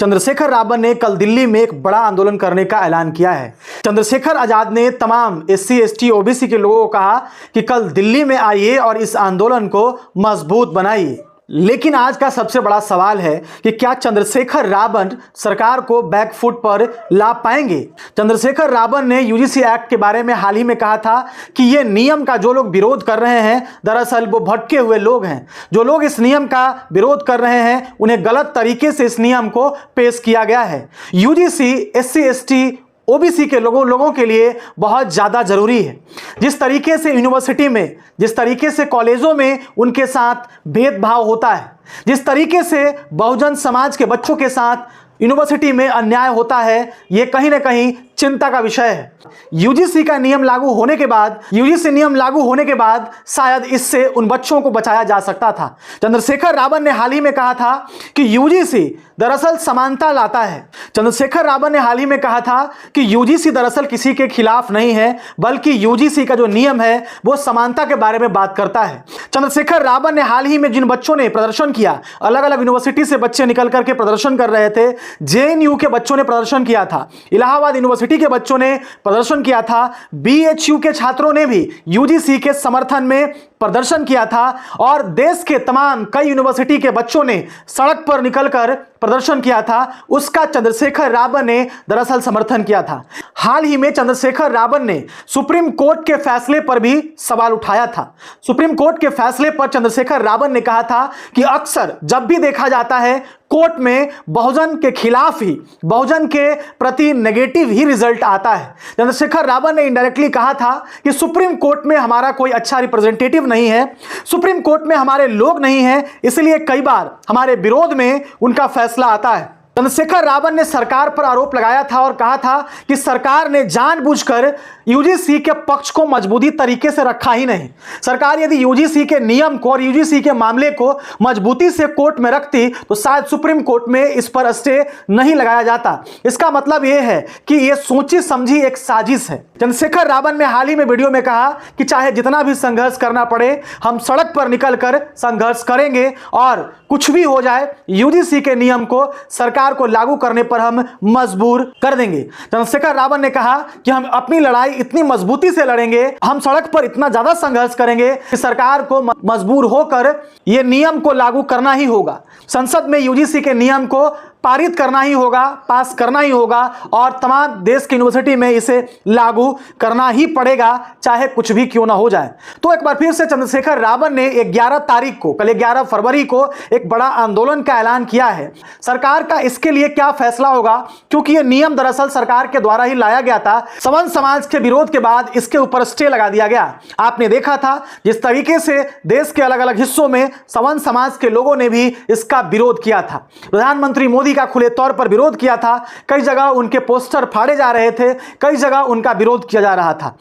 चंद्रशेखर रावण ने कल दिल्ली में एक बड़ा आंदोलन करने का ऐलान किया है। चंद्रशेखर आजाद ने तमाम एससी, एसटी, ओबीसी के लोगों को कहा कि कल दिल्ली में आइए और इस आंदोलन को मजबूत बनाइए। लेकिन आज का सबसे बड़ा सवाल है कि क्या चंद्रशेखर रावण सरकार को बैकफुट पर ला पाएंगे। चंद्रशेखर रावण ने यूजीसी एक्ट के बारे में हाल ही में कहा था कि ये नियम का जो लोग विरोध कर रहे हैं दरअसल वो भटके हुए लोग हैं। जो लोग इस नियम का विरोध कर रहे हैं उन्हें गलत तरीके से इस नियम को पेश किया गया है। यूजीसी एससी, एसटी, ओबीसी के लोगों के लिए बहुत ज़्यादा ज़रूरी है। जिस तरीके से यूनिवर्सिटी में, जिस तरीके से कॉलेजों में उनके साथ भेदभाव होता है, जिस तरीके से बहुजन समाज के बच्चों के साथ यूनिवर्सिटी में अन्याय होता है, ये कहीं ना कहीं चिंता का विषय है। यूजीसी नियम लागू होने के बाद शायद इससे उन बच्चों को बचाया जा सकता था। चंद्रशेखर रावण ने हाल ही में कहा था कि यूजीसी दरअसल समानता लाता है। चंद्रशेखर रावण ने हाल ही में कहा था कि यूजीसी दरअसल किसी के खिलाफ नहीं है, बल्कि यूजीसी का जो नियम है वो समानता के बारे में बात करता है। चंद्रशेखर रावण ने हाल ही में जिन बच्चों ने प्रदर्शन किया, अलग अलग यूनिवर्सिटी से बच्चे निकल करके प्रदर्शन कर रहे थे, जेएनयू के बच्चों ने प्रदर्शन किया था, इलाहाबाद यूनिवर्सिटी के बच्चों ने प्रदर्शन किया था, बीएचयू के छात्रों ने भी यूजीसी के समर्थन में प्रदर्शन किया था और देश के तमाम कई यूनिवर्सिटी के बच्चों ने सड़क पर निकलकर प्रदर्शन किया था। उसका चंद्रशेखर रावण ने दरअसल समर्थन किया था। हाल ही में चंद्रशेखर रावण ने सुप्रीम कोर्ट के फैसले पर भी सवाल उठाया था। सुप्रीम कोर्ट के फैसले पर चंद्रशेखर रावण ने कहा था कि अक्सर जब भी देखा जाता है कोर्ट में बहुजन के खिलाफ ही, बहुजन के प्रति नेगेटिव ही रिजल्ट आता है। चंद्रशेखर रावण ने इनडायरेक्टली कहा था कि सुप्रीम कोर्ट में हमारा कोई अच्छा रिप्रेजेंटेटिव नहीं है, सुप्रीम कोर्ट में हमारे लोग नहीं हैं, इसलिए कई बार हमारे विरोध में उनका फैसला आता है। चंद्रशेखर रावण ने सरकार पर आरोप लगाया था और कहा था कि सरकार ने जानबूझकर यूजीसी के पक्ष को मजबूती तरीके से रखा ही नहीं। सरकार यदि यूजीसी के नियम को और यूजीसी के मामले को मजबूती से कोर्ट में रखती तो शायद सुप्रीम कोर्ट में इस पर स्टे नहीं लगाया जाता। इसका मतलब यह है कि यह सोची समझी एक साजिश है। चंद्रशेखर रावण ने हाल ही में वीडियो में कहा कि चाहे जितना भी संघर्ष करना पड़े हम सड़क पर निकलकर संघर्ष करेंगे और कुछ भी हो जाए यूजीसी के नियम को सरकार को लागू करने पर हम मजबूर कर देंगे। चंद्रशेखर रावण ने कहा कि हम अपनी लड़ाई इतनी मजबूती से लड़ेंगे, हम सड़क पर इतना ज्यादा संघर्ष करेंगे कि सरकार को मजबूर होकर यह नियम को लागू करना ही होगा। संसद में यूजीसी के नियम को पारित करना ही होगा, पास करना ही होगा और तमाम देश की यूनिवर्सिटी में इसे लागू करना ही पड़ेगा, चाहे कुछ भी क्यों ना हो जाए। तो एक बार फिर से चंद्रशेखर रावण ने 11 तारीख को, कल 11 फरवरी को एक बड़ा आंदोलन का ऐलान किया है। सरकार का इसके लिए क्या फैसला होगा, क्योंकि यह नियम दरअसल सरकार के द्वारा ही लाया गया था। सवर्ण समाज के विरोध के बाद इसके ऊपर स्टे लगा दिया गया। आपने देखा था जिस तरीके से देश के अलग अलग हिस्सों में सवर्ण समाज के लोगों ने भी इसका विरोध किया था। प्रधानमंत्री मोदी का खुले तौर पर विरोध किया था। कई जगह उनके पोस्टर फाड़े जा रहे थे, कई जगह उनका विरोध किया जा रहा था।